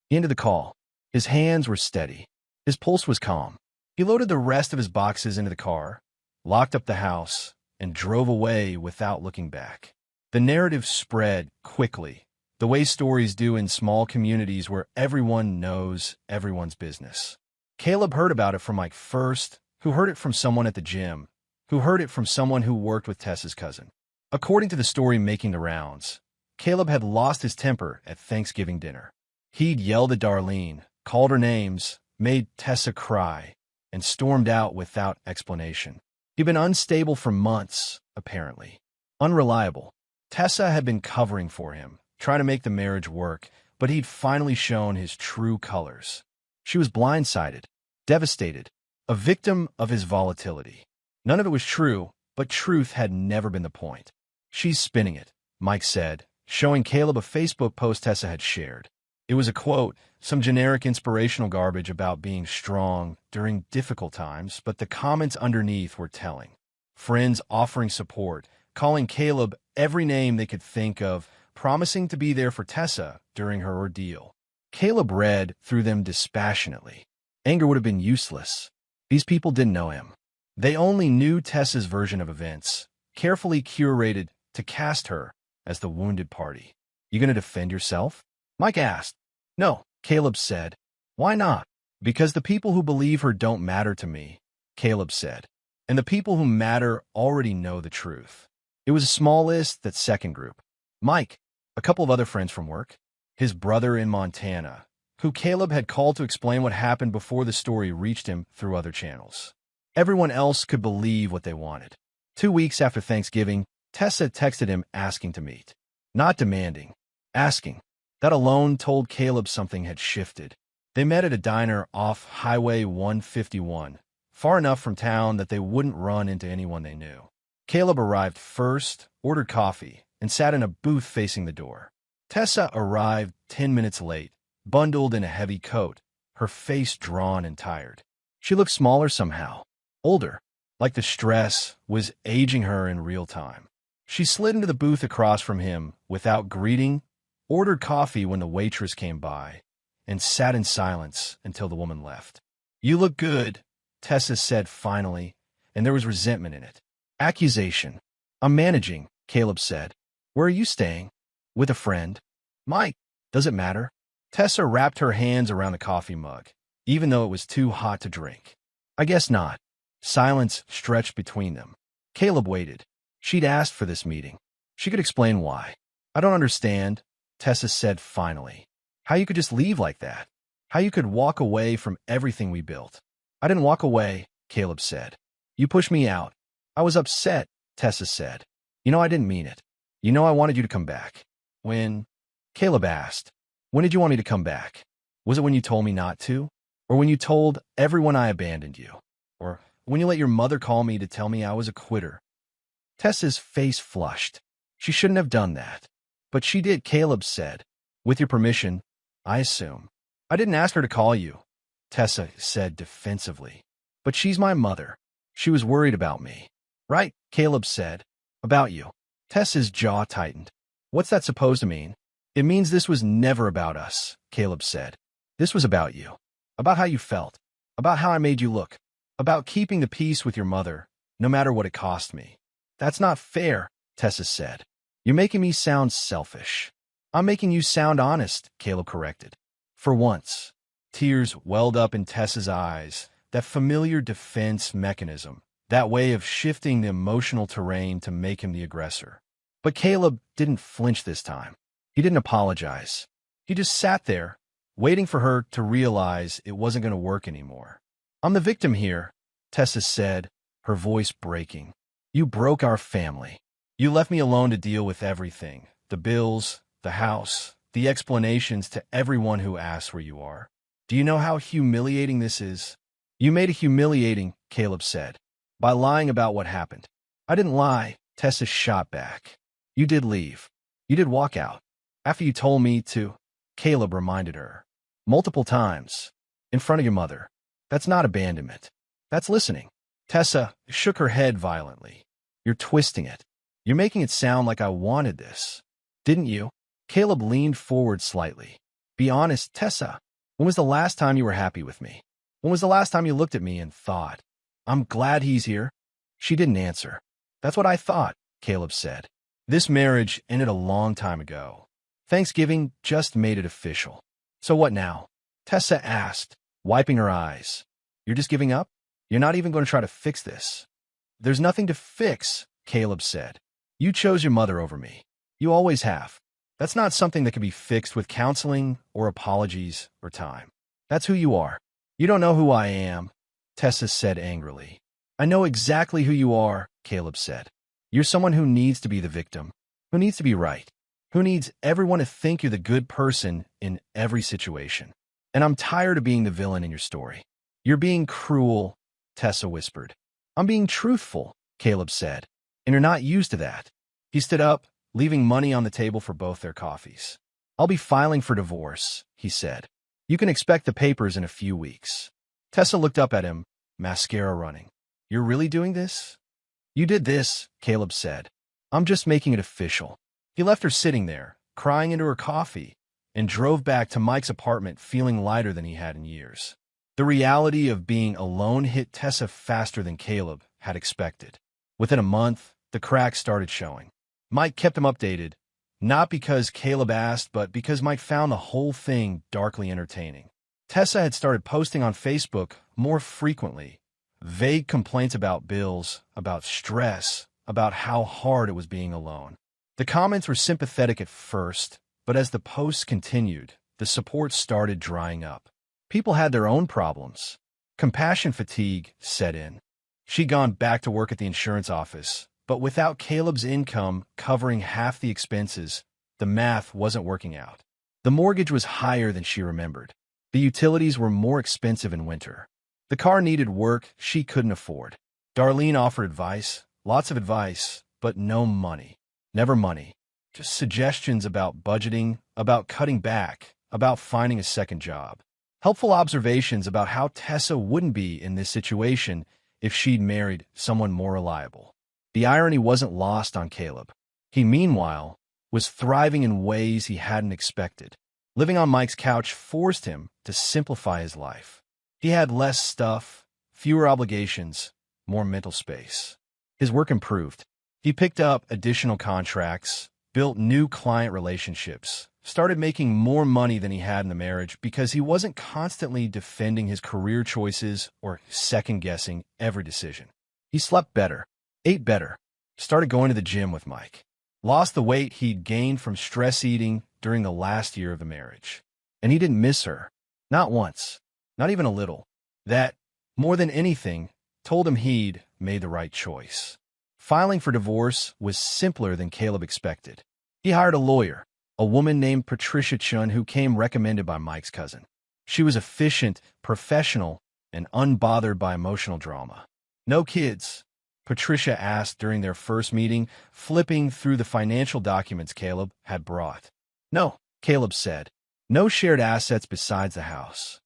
He ended the call. His hands were steady. His pulse was calm. He loaded the rest of his boxes into the car, locked up the house, and drove away without looking back. The narrative spread quickly, the way stories do in small communities where everyone knows everyone's business. Caleb heard about it from Mike first, who heard it from someone at the gym, who heard it from someone who worked with Tessa's cousin. According to the story making the rounds, Caleb had lost his temper at Thanksgiving dinner. He'd yelled at Darlene, called her names, made Tessa cry, and stormed out without explanation. He'd been unstable for months, apparently. Unreliable. Tessa had been covering for him, trying to make the marriage work, but he'd finally shown his true colors. She was blindsided, devastated, a victim of his volatility. None of it was true, but truth had never been the point. She's spinning it, Mike said, showing Caleb a Facebook post Tessa had shared. It was a quote, some generic inspirational garbage about being strong during difficult times, but the comments underneath were telling. Friends offering support, calling Caleb every name they could think of, promising to be there for Tessa during her ordeal. Caleb read through them dispassionately. Anger would have been useless. These people didn't know him. They only knew Tessa's version of events, carefully curated to cast her as the wounded party. You gonna defend yourself? Mike asked. No, Caleb said. Why not? Because the people who believe her don't matter to me, Caleb said. And the people who matter already know the truth. It was a small list, that second group. Mike, a couple of other friends from work, his brother in Montana, who Caleb had called to explain what happened before the story reached him through other channels. Everyone else could believe what they wanted. 2 weeks after Thanksgiving, Tessa texted him asking to meet. Not demanding. Asking. That alone told Caleb something had shifted. They met at a diner off Highway 151, far enough from town that they wouldn't run into anyone they knew. Caleb arrived first, ordered coffee, and sat in a booth facing the door. Tessa arrived 10 minutes late, bundled in a heavy coat, her face drawn and tired. She looked smaller somehow, older, like the stress was aging her in real time. She slid into the booth across from him without greeting, ordered coffee when the waitress came by, and sat in silence until the woman left. You look good, Tessa said finally, and there was resentment in it. Accusation. I'm managing, Caleb said. Where are you staying? With a friend. Mike. Does it matter? Tessa wrapped her hands around the coffee mug, even though it was too hot to drink. I guess not. Silence stretched between them. Caleb waited. She'd asked for this meeting. She could explain why. I don't understand, Tessa said finally. How you could just leave like that. How you could walk away from everything we built. I didn't walk away, Caleb said. You pushed me out. I was upset, Tessa said. You know I didn't mean it. You know I wanted you to come back. When? Caleb asked. When did you want me to come back? Was it when you told me not to? Or when you told everyone I abandoned you? Or when you let your mother call me to tell me I was a quitter? Tessa's face flushed. She shouldn't have done that. But she did, Caleb said. With your permission, I assume. I didn't ask her to call you, Tessa said defensively. But she's my mother. She was worried about me. Right, Caleb said. About you. Tessa's jaw tightened. What's that supposed to mean? It means this was never about us, Caleb said. This was about you. About how you felt. About how I made you look. About keeping the peace with your mother, no matter what it cost me. That's not fair, Tessa said. You're making me sound selfish. I'm making you sound honest, Caleb corrected. For once, tears welled up in Tessa's eyes, that familiar defense mechanism, that way of shifting the emotional terrain to make him the aggressor. But Caleb didn't flinch this time. He didn't apologize. He just sat there, waiting for her to realize it wasn't going to work anymore. I'm the victim here, Tessa said, her voice breaking. You broke our family. You left me alone to deal with everything. The bills, the house, the explanations to everyone who asks where you are. Do you know how humiliating this is? You made it humiliating, Caleb said, by lying about what happened. I didn't lie, Tessa shot back. You did leave. You did walk out. After you told me to, Caleb reminded her. Multiple times. In front of your mother. That's not abandonment. That's listening. Tessa shook her head violently. You're twisting it. You're making it sound like I wanted this. Didn't you? Caleb leaned forward slightly. Be honest, Tessa. When was the last time you were happy with me? When was the last time you looked at me and thought, I'm glad he's here? She didn't answer. That's what I thought, Caleb said. This marriage ended a long time ago. Thanksgiving just made it official. So what now? Tessa asked, wiping her eyes. You're just giving up? You're not even going to try to fix this? There's nothing to fix, Caleb said. You chose your mother over me. You always have. That's not something that can be fixed with counseling or apologies or time. That's who you are. You don't know who I am, Tessa said angrily. I know exactly who you are, Caleb said. You're someone who needs to be the victim, who needs to be right, who needs everyone to think you're the good person in every situation. And I'm tired of being the villain in your story. You're being cruel, Tessa whispered. I'm being truthful, Caleb said, and you're not used to that. He stood up, leaving money on the table for both their coffees. I'll be filing for divorce, he said. You can expect the papers in a few weeks. Tessa looked up at him, mascara running. You're really doing this? You did this, Caleb said. I'm just making it official. He left her sitting there, crying into her coffee, and drove back to Mike's apartment feeling lighter than he had in years. The reality of being alone hit Tessa faster than Caleb had expected. Within a month, the cracks started showing. Mike kept him updated, not because Caleb asked, but because Mike found the whole thing darkly entertaining. Tessa had started posting on Facebook more frequently, vague complaints about bills, about stress, about how hard it was being alone. The comments were sympathetic at first, but as the posts continued, the support started drying up. People had their own problems. Compassion fatigue set in. She'd gone back to work at the insurance office, but without Caleb's income covering half the expenses, the math wasn't working out. The mortgage was higher than she remembered. The utilities were more expensive in winter. The car needed work she couldn't afford. Darlene offered advice, lots of advice, but no money. Never money. Just suggestions about budgeting, about cutting back, about finding a second job. Helpful observations about how Tessa wouldn't be in this situation if she'd married someone more reliable. The irony wasn't lost on Caleb. He, meanwhile, was thriving in ways he hadn't expected. Living on Mike's couch forced him to simplify his life. He had less stuff, fewer obligations, more mental space. His work improved. He picked up additional contracts, built new client relationships, started making more money than he had in the marriage because he wasn't constantly defending his career choices or second-guessing every decision. He slept better, ate better, started going to the gym with Mike, lost the weight he'd gained from stress eating during the last year of the marriage. And he didn't miss her. Not once. Not even a little. That, more than anything, told him he'd made the right choice. Filing for divorce was simpler than Caleb expected. He hired a lawyer, a woman named Patricia Chun who came recommended by Mike's cousin. She was efficient, professional, and unbothered by emotional drama. No kids, Patricia asked during their first meeting, flipping through the financial documents Caleb had brought. No, Caleb said. No shared assets besides the house.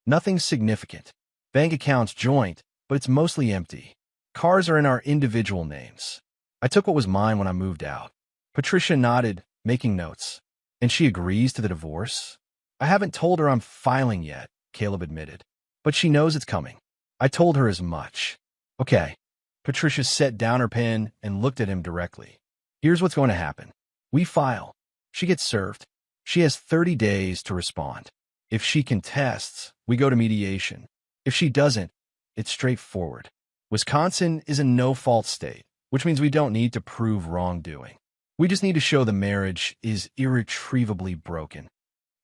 Nothing significant. Bank accounts joint, but it's mostly empty. Cars are in our individual names. I took what was mine when I moved out. Patricia nodded, making notes. And she agrees to the divorce? I haven't told her I'm filing yet, Caleb admitted. But she knows it's coming. I told her as much. Okay. Patricia set down her pen and looked at him directly. Here's what's going to happen. We file. She gets served. She has 30 days to respond. If she contests, we go to mediation. If she doesn't, it's straightforward. Wisconsin is a no-fault state, which means we don't need to prove wrongdoing. We just need to show the marriage is irretrievably broken.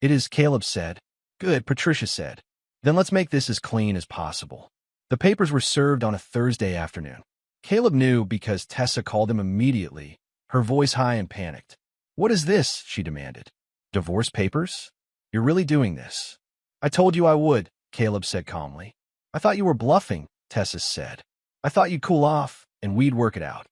It is, Caleb said. Good, Patricia said. Then let's make this as clean as possible. The papers were served on a Thursday afternoon. Caleb knew because Tessa called him immediately, her voice high and panicked. What is this? She demanded. Divorce papers? You're really doing this? I told you I would, Caleb said calmly. I thought you were bluffing, Tessa said. I thought you'd cool off and we'd work it out.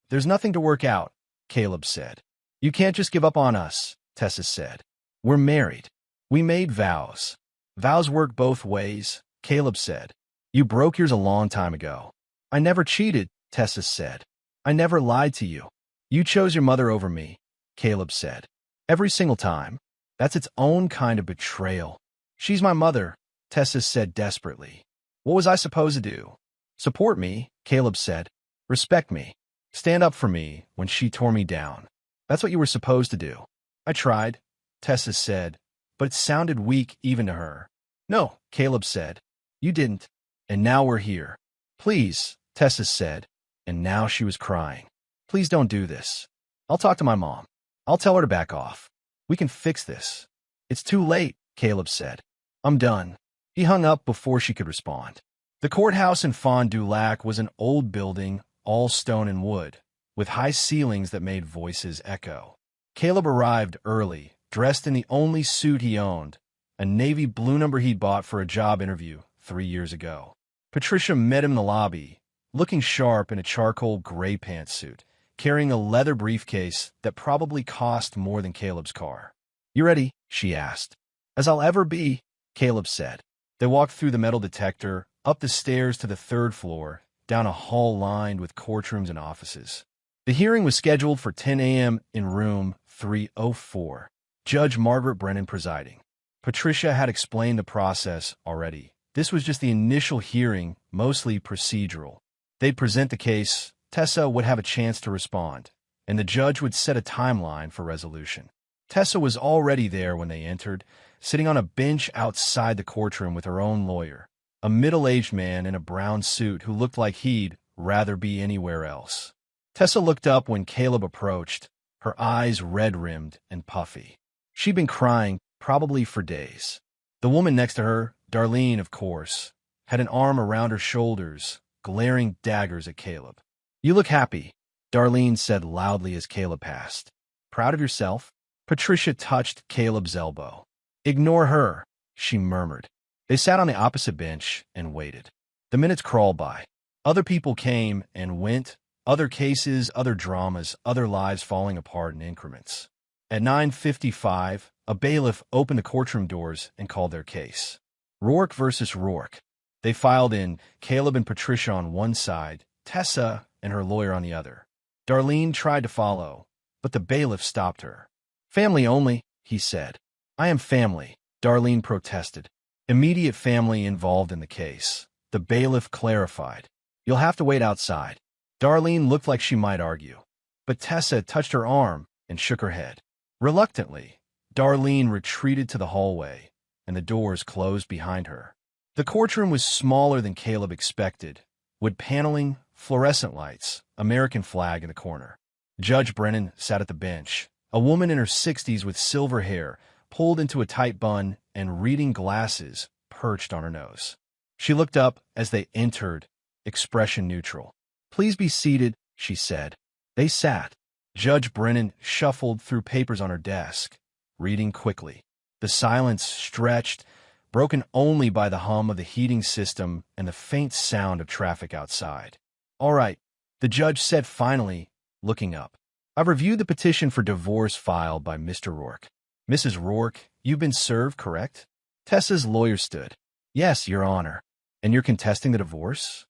There's nothing to work out, Caleb said. You can't just give up on us, Tessa said. We're married. We made vows. Vows work both ways, Caleb said. You broke yours a long time ago. I never cheated, Tessa said. I never lied to you. You chose your mother over me, Caleb said. Every single time. That's its own kind of betrayal. She's my mother, Tessa said desperately. What was I supposed to do? Support me, Caleb said. Respect me. Stand up for me when she tore me down. That's what you were supposed to do. I tried, Tessa said, but it sounded weak even to her. No, Caleb said. You didn't. And now we're here. Please, Tessa said, and now she was crying. Please don't do this. I'll talk to my mom. I'll tell her to back off. We can fix this. It's too late, Caleb said. I'm done. He hung up before she could respond. The courthouse in Fond du Lac was an old building, all stone and wood, with high ceilings that made voices echo. Caleb arrived early, dressed in the only suit he owned, a navy blue number he'd bought for a job interview 3 years ago. Patricia met him in the lobby, looking sharp in a charcoal gray pantsuit, carrying a leather briefcase that probably cost more than Caleb's car. You ready? She asked. As I'll ever be, Caleb said. They walked through the metal detector, up the stairs to the 3rd floor, down a hall lined with courtrooms and offices. The hearing was scheduled for 10 a.m. in room 304, Judge Margaret Brennan presiding. Patricia had explained the process already. This was just the initial hearing, mostly procedural. They'd present the case, Tessa would have a chance to respond, and the judge would set a timeline for resolution. Tessa was already there when they entered, sitting on a bench outside the courtroom with her own lawyer, a middle-aged man in a brown suit who looked like he'd rather be anywhere else. Tessa looked up when Caleb approached, her eyes red-rimmed and puffy. She'd been crying, probably for days. The woman next to her, Darlene, of course, had an arm around her shoulders, glaring daggers at Caleb. You look happy, Darlene said loudly as Caleb passed. Proud of yourself? Patricia touched Caleb's elbow. Ignore her, she murmured. They sat on the opposite bench and waited. The minutes crawled by. Other people came and went, other cases, other dramas, other lives falling apart in increments. At 9:55, a bailiff opened the courtroom doors and called their case. Rourke versus Rourke. They filed in, Caleb and Patricia on one side, Tessa and her lawyer on the other. Darlene tried to follow, but the bailiff stopped her. Family only, he said. I am family, Darlene protested. Immediate family involved in the case. The bailiff clarified. You'll have to wait outside. Darlene looked like she might argue, but Tessa touched her arm and shook her head. Reluctantly, Darlene retreated to the hallway, and the doors closed behind her. The courtroom was smaller than Caleb expected, wood paneling, fluorescent lights, American flag in the corner. Judge Brennan sat at the bench, a woman in her 60s with silver hair, pulled into a tight bun and reading glasses perched on her nose. She looked up as they entered, expression neutral. Please be seated, she said. They sat. Judge Brennan shuffled through papers on her desk, reading quickly. The silence stretched, broken only by the hum of the heating system and the faint sound of traffic outside. All right, the judge said finally, looking up. I've reviewed the petition for divorce filed by Mr. Rourke. Mrs. Rourke, you've been served, correct? Tessa's lawyer stood. Yes, Your Honor. And you're contesting the divorce?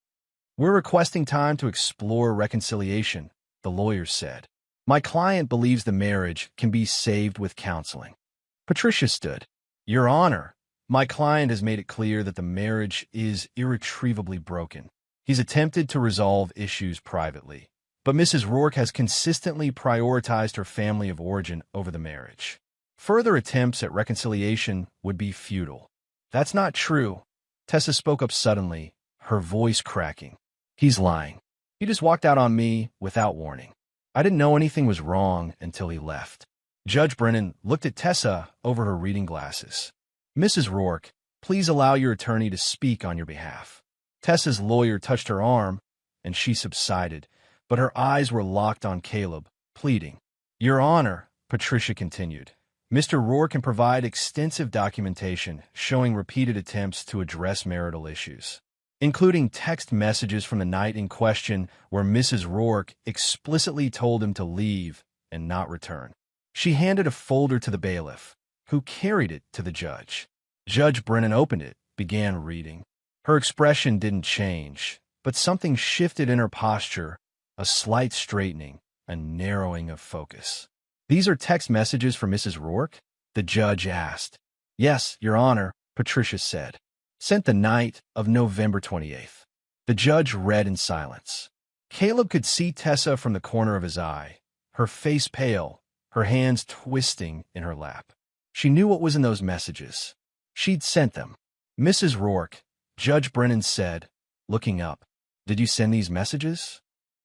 We're requesting time to explore reconciliation, the lawyer said. My client believes the marriage can be saved with counseling. Patricia stood. Your Honor, my client has made it clear that the marriage is irretrievably broken. He's attempted to resolve issues privately, but Mrs. Rourke has consistently prioritized her family of origin over the marriage. Further attempts at reconciliation would be futile. That's not true. Tessa spoke up suddenly, her voice cracking. He's lying. He just walked out on me without warning. I didn't know anything was wrong until he left. Judge Brennan looked at Tessa over her reading glasses. Mrs. Rourke, please allow your attorney to speak on your behalf. Tessa's lawyer touched her arm, and she subsided, but her eyes were locked on Caleb, pleading. Your Honor, Patricia continued, Mr. Rourke can provide extensive documentation showing repeated attempts to address marital issues, including text messages from the night in question where Mrs. Rourke explicitly told him to leave and not return. She handed a folder to the bailiff, who carried it to the judge. Judge Brennan opened it, began reading. Her expression didn't change, but something shifted in her posture, a slight straightening, a narrowing of focus. "These are text messages from Mrs. Rourke?" the judge asked. "Yes, Your Honor," Patricia said. "Sent the night of November 28th. The judge read in silence. Caleb could see Tessa from the corner of his eye, her face pale, her hands twisting in her lap. She knew what was in those messages. She'd sent them. "Mrs. Rourke," Judge Brennan said, looking up. "Did you send these messages?"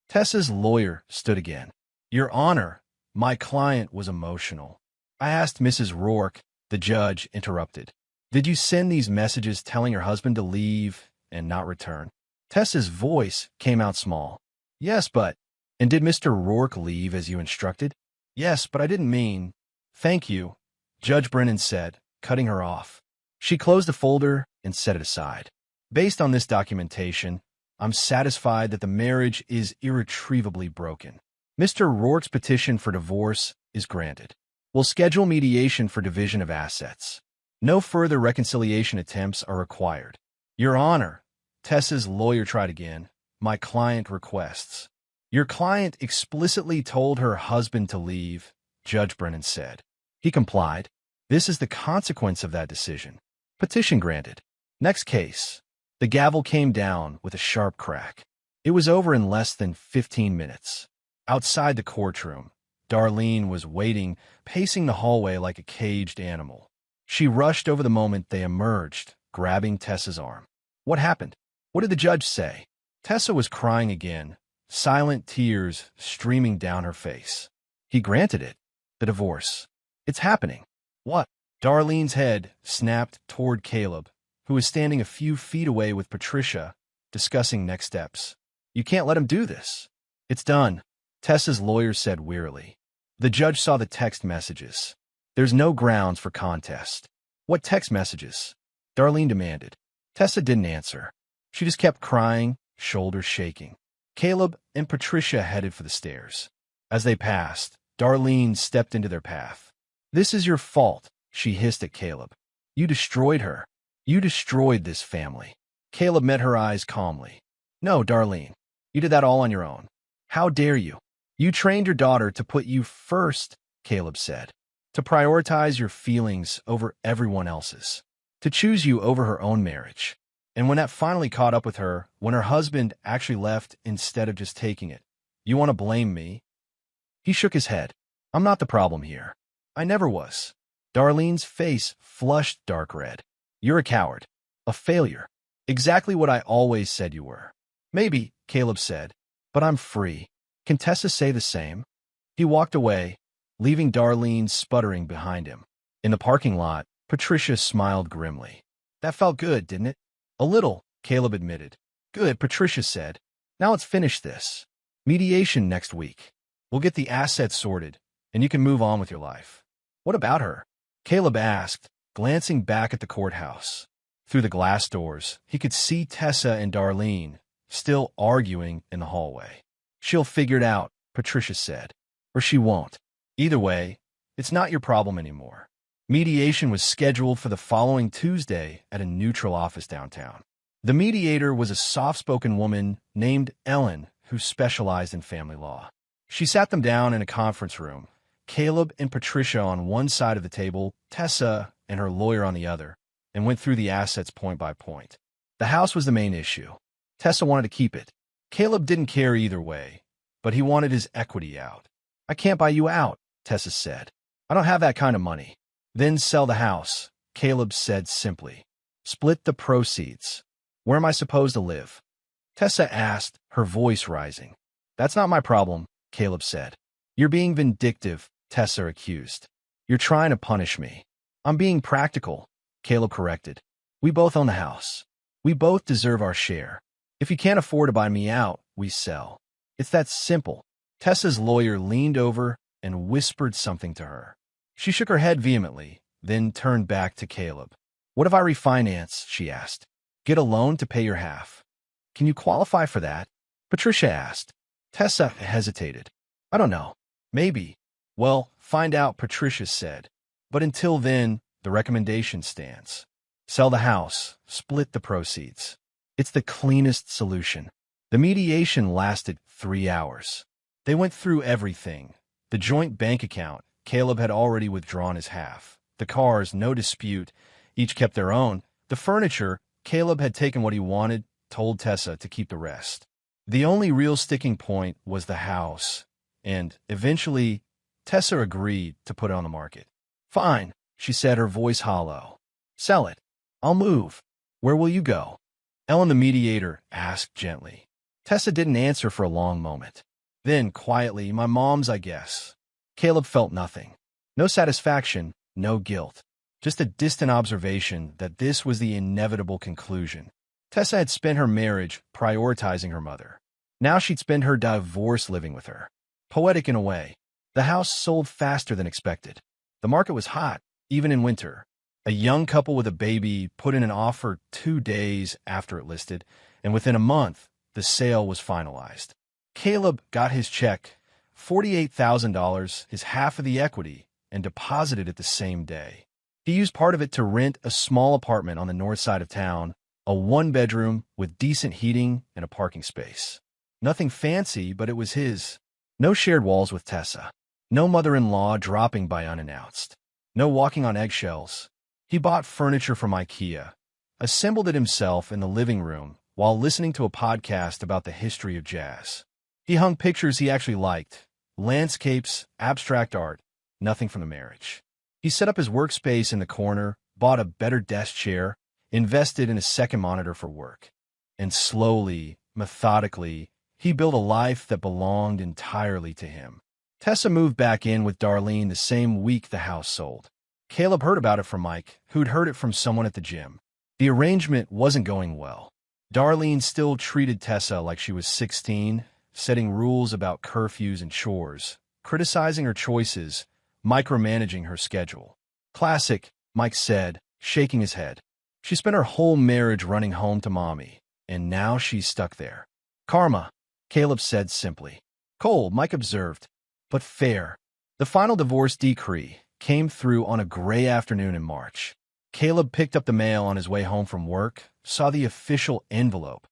Tessa's lawyer stood again. "Your Honor, my client was emotional. I asked Mrs. Rourke," the judge interrupted. "Did you send these messages telling your husband to leave and not return?" Tessa's voice came out small. "Yes, but—" "And did Mr. Rourke leave as you instructed?" "Yes, but I didn't mean—" "Thank you," Judge Brennan said, cutting her off. She closed the folder and set it aside. "Based on this documentation, I'm satisfied that the marriage is irretrievably broken. Mr. Rourke's petition for divorce is granted. We'll schedule mediation for division of assets. No further reconciliation attempts are required." "Your Honor," Tessa's lawyer tried again, "my client requests." "Your client explicitly told her husband to leave," Judge Brennan said. "He complied. This is the consequence of that decision. Petition granted. Next case." The gavel came down with a sharp crack. It was over in less than 15 minutes. Outside the courtroom, Darlene was waiting, pacing the hallway like a caged animal. She rushed over the moment they emerged, grabbing Tessa's arm. "What happened? What did the judge say?" Tessa was crying again, silent tears streaming down her face. "He granted it. The divorce. It's happening." "What?" Darlene's head snapped toward Caleb, who was standing a few feet away with Patricia, discussing next steps. "You can't let him do this." "It's done," Tessa's lawyer said wearily. The judge saw the text messages. "There's no grounds for contest." "What text messages?" Darlene demanded. Tessa didn't answer. She just kept crying, shoulders shaking. Caleb and Patricia headed for the stairs. As they passed, Darlene stepped into their path. "This is your fault," she hissed at Caleb. "You destroyed her. You destroyed this family." Caleb met her eyes calmly. "No, Darlene. You did that all on your own. How dare you? You trained your daughter to put you first," Caleb said. "To prioritize your feelings over everyone else's. To choose you over her own marriage. And when that finally caught up with her, when her husband actually left instead of just taking it, you want to blame me?" He shook his head. "I'm not the problem here. I never was." Darlene's face flushed dark red. "You're a coward. A failure. Exactly what I always said you were." "Maybe," Caleb said, "but I'm free. Can Tessa say the same?" He walked away, leaving Darlene sputtering behind him. In the parking lot, Patricia smiled grimly. "That felt good, didn't it?" "A little," Caleb admitted. "Good," Patricia said. "Now let's finish this. Mediation next week. We'll get the assets sorted, and you can move on with your life." "What about her?" Caleb asked, glancing back at the courthouse. Through the glass doors, he could see Tessa and Darlene, still arguing in the hallway. "She'll figure it out," Patricia said. "Or she won't. Either way, it's not your problem anymore." Mediation was scheduled for the following Tuesday at a neutral office downtown. The mediator was a soft-spoken woman named Ellen who specialized in family law. She sat them down in a conference room, Caleb and Patricia on one side of the table, Tessa and her lawyer on the other, and went through the assets point by point. The house was the main issue. Tessa wanted to keep it. Caleb didn't care either way, but he wanted his equity out. "I can't buy you out," Tessa said. "I don't have that kind of money." "Then sell the house," Caleb said simply. "Split the proceeds. Where am I supposed to live?" Tessa asked, her voice rising. "That's not my problem," Caleb said. "You're being vindictive," Tessa accused. "You're trying to punish me." "I'm being practical," Caleb corrected. "We both own the house. We both deserve our share. If you can't afford to buy me out, we sell. It's that simple." Tessa's lawyer leaned over and whispered something to her. She shook her head vehemently, then turned back to Caleb. "What if I refinance?" she asked. "Get a loan to pay your half." "Can you qualify for that?" Patricia asked. Tessa hesitated. "I don't know. Maybe." "Well, find out," Patricia said. "But until then, the recommendation stands. Sell the house, split the proceeds. It's the cleanest solution." The mediation lasted 3 hours. They went through everything. The joint bank account, Caleb had already withdrawn his half. The cars, no dispute, each kept their own. The furniture, Caleb had taken what he wanted, told Tessa to keep the rest. The only real sticking point was the house, and, eventually, Tessa agreed to put it on the market. "Fine," she said, her voice hollow. "Sell it. I'll move. Where will you go?" Ellen, the mediator, asked gently. Tessa didn't answer for a long moment. Then, quietly, "My mom's, I guess." Caleb felt nothing. No satisfaction, no guilt. Just a distant observation that this was the inevitable conclusion. Tessa had spent her marriage prioritizing her mother. Now she'd spend her divorce living with her. Poetic in a way. The house sold faster than expected. The market was hot, even in winter. A young couple with a baby put in an offer 2 days after it listed, and within a month, the sale was finalized. Caleb got his check, $48,000, his half of the equity, and deposited it the same day. He used part of it to rent a small apartment on the north side of town, a 1-bedroom with decent heating and a parking space. Nothing fancy, but it was his. No shared walls with Tessa. No mother-in-law dropping by unannounced. No walking on eggshells. He bought furniture from IKEA, assembled it himself in the living room while listening to a podcast about the history of jazz. He hung pictures he actually liked, landscapes, abstract art, nothing from the marriage. He set up his workspace in the corner, bought a better desk chair, invested in a second monitor for work. And slowly, methodically, he built a life that belonged entirely to him. Tessa moved back in with Darlene the same week the house sold. Caleb heard about it from Mike, who'd heard it from someone at the gym. The arrangement wasn't going well. Darlene still treated Tessa like she was 16, setting rules about curfews and chores, criticizing her choices, micromanaging her schedule. "Classic," Mike said, shaking his head. She spent her whole marriage running home to mommy, and now she's stuck there. "Karma," Caleb said simply. "Cold," Mike observed, "but fair." The final divorce decree came through on a gray afternoon in March. Caleb picked up the mail on his way home from work, saw the official envelope,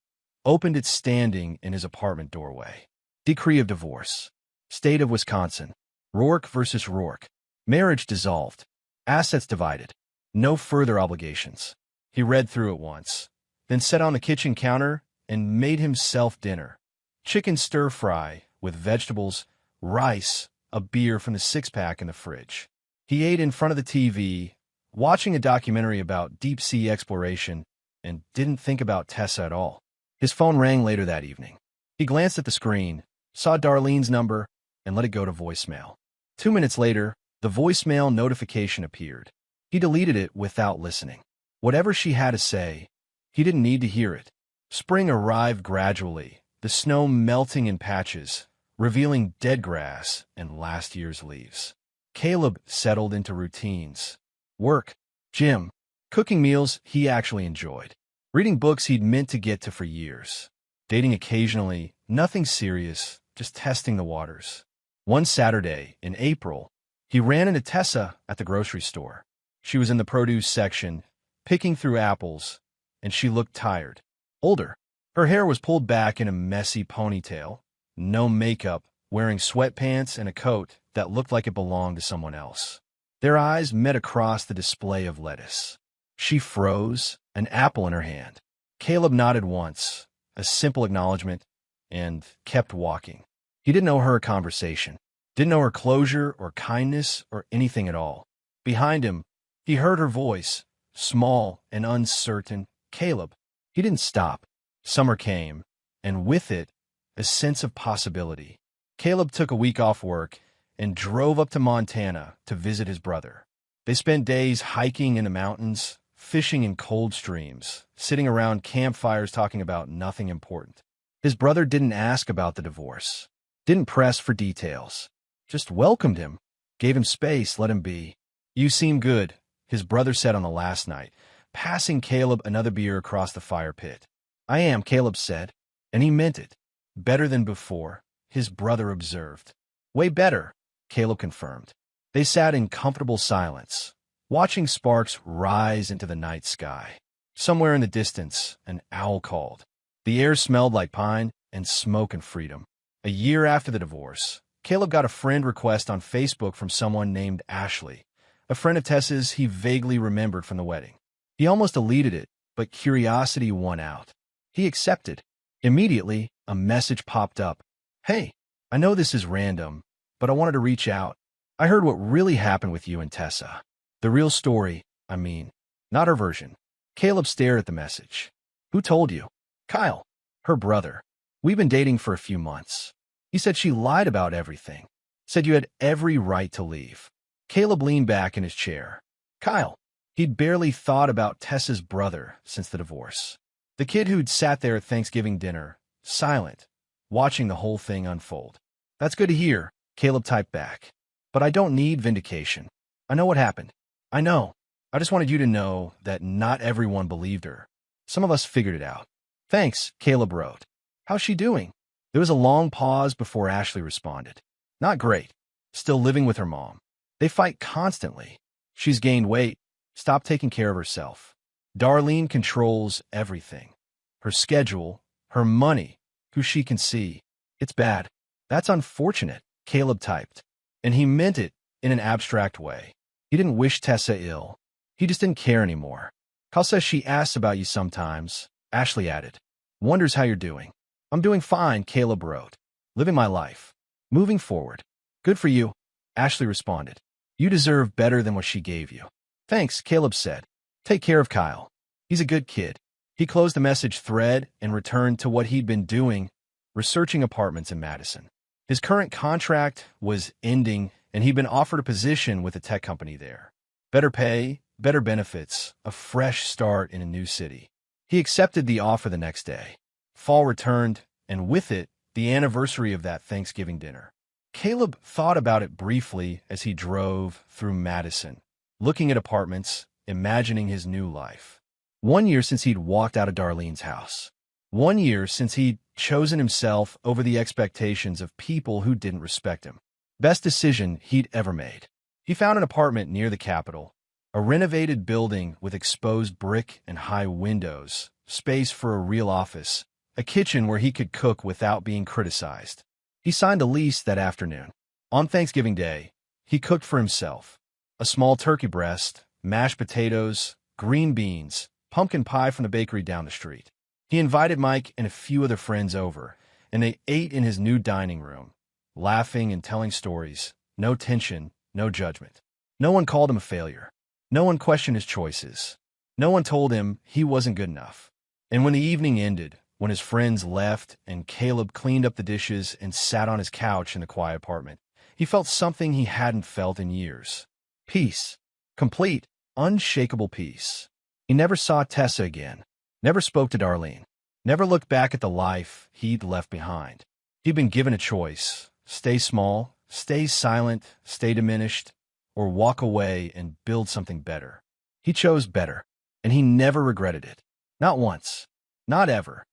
opened it standing in his apartment doorway. Decree of divorce. State of Wisconsin. Rourke versus Rourke. Marriage dissolved. Assets divided. No further obligations. He read through it once, then sat on the kitchen counter and made himself dinner. Chicken stir-fry with vegetables, rice, a beer from the 6-pack in the fridge. He ate in front of the TV, watching a documentary about deep-sea exploration, and didn't think about Tessa at all. His phone rang later that evening. He glanced at the screen, saw Darlene's number, and let it go to voicemail. 2 minutes later, the voicemail notification appeared. He deleted it without listening. Whatever she had to say, he didn't need to hear it. Spring arrived gradually, the snow melting in patches, revealing dead grass and last year's leaves. Caleb settled into routines. Work, gym, cooking meals he actually enjoyed. Reading books he'd meant to get to for years. Dating occasionally, nothing serious, just testing the waters. One Saturday, in April, he ran into Tessa at the grocery store. She was in the produce section, picking through apples, and she looked tired. Older. Her hair was pulled back in a messy ponytail, no makeup, wearing sweatpants and a coat that looked like it belonged to someone else. Their eyes met across the display of lettuce. She froze, an apple in her hand. Caleb nodded once, a simple acknowledgement, and kept walking. He didn't owe her a conversation, didn't owe her closure or kindness or anything at all. Behind him, he heard her voice, small and uncertain. "Caleb." He didn't stop. Summer came, and with it, a sense of possibility. Caleb took a week off work and drove up to Montana to visit his brother. They spent days hiking in the mountains, fishing in cold streams, sitting around campfires talking about nothing important. His brother didn't ask about the divorce, didn't press for details, just welcomed him, gave him space, let him be. "You seem good," his brother said on the last night, passing Caleb another beer across the fire pit. "I am," Caleb said, and he meant it. "Better than before," his brother observed. "Way better," Caleb confirmed. They sat in comfortable silence, watching sparks rise into the night sky. Somewhere in the distance, an owl called. The air smelled like pine and smoke and freedom. A year after the divorce, Caleb got a friend request on Facebook from someone named Ashley, a friend of Tessa's he vaguely remembered from the wedding. He almost deleted it, but curiosity won out. He accepted. Immediately, a message popped up. "Hey, I know this is random, but I wanted to reach out. I heard what really happened with you and Tessa. The real story, I mean, not her version." Caleb stared at the message. "Who told you?" "Kyle, her brother. We've been dating for a few months. He said she lied about everything. Said you had every right to leave." Caleb leaned back in his chair. Kyle. He'd barely thought about Tessa's brother since the divorce. The kid who'd sat there at Thanksgiving dinner, silent, watching the whole thing unfold. "That's good to hear," Caleb typed back. "But I don't need vindication. I know what happened. I know. I just wanted you to know that not everyone believed her. Some of us figured it out." "Thanks," Caleb wrote. "How's she doing?" There was a long pause before Ashley responded. "Not great. Still living with her mom. They fight constantly. She's gained weight, stopped taking care of herself. Darlene controls everything. Her schedule, her money, who she can see. It's bad." "That's unfortunate," Caleb typed. And he meant it in an abstract way. He didn't wish Tessa ill. He just didn't care anymore. "Kyle says she asks about you sometimes," Ashley added. "Wonders how you're doing." "I'm doing fine," Caleb wrote. "Living my life. Moving forward." "Good for you," Ashley responded. "You deserve better than what she gave you." "Thanks," Caleb said. "Take care of Kyle. He's a good kid." He closed the message thread and returned to what he'd been doing, researching apartments in Madison. His current contract was ending, and he'd been offered a position with a tech company there. Better pay, better benefits, a fresh start in a new city. He accepted the offer the next day. Fall returned, and with it, the anniversary of that Thanksgiving dinner. Caleb thought about it briefly as he drove through Madison, looking at apartments, imagining his new life. 1 year since he'd walked out of Darlene's house. 1 year since he'd chosen himself over the expectations of people who didn't respect him. Best decision he'd ever made. He found an apartment near the Capitol, a renovated building with exposed brick and high windows, space for a real office, a kitchen where he could cook without being criticized. He signed a lease that afternoon. On Thanksgiving Day, he cooked for himself. A small turkey breast, mashed potatoes, green beans, pumpkin pie from the bakery down the street. He invited Mike and a few other friends over, and they ate in his new dining room, laughing and telling stories. No tension, no judgment. No one called him a failure. No one questioned his choices. No one told him he wasn't good enough. And when the evening ended, when his friends left and Caleb cleaned up the dishes and sat on his couch in the quiet apartment, he felt something he hadn't felt in years. Peace. Complete, unshakable peace. He never saw Tessa again. Never spoke to Darlene. Never looked back at the life he'd left behind. He'd been given a choice. Stay small, stay silent, stay diminished, or walk away and build something better. He chose better, and he never regretted it. Not once. Not ever.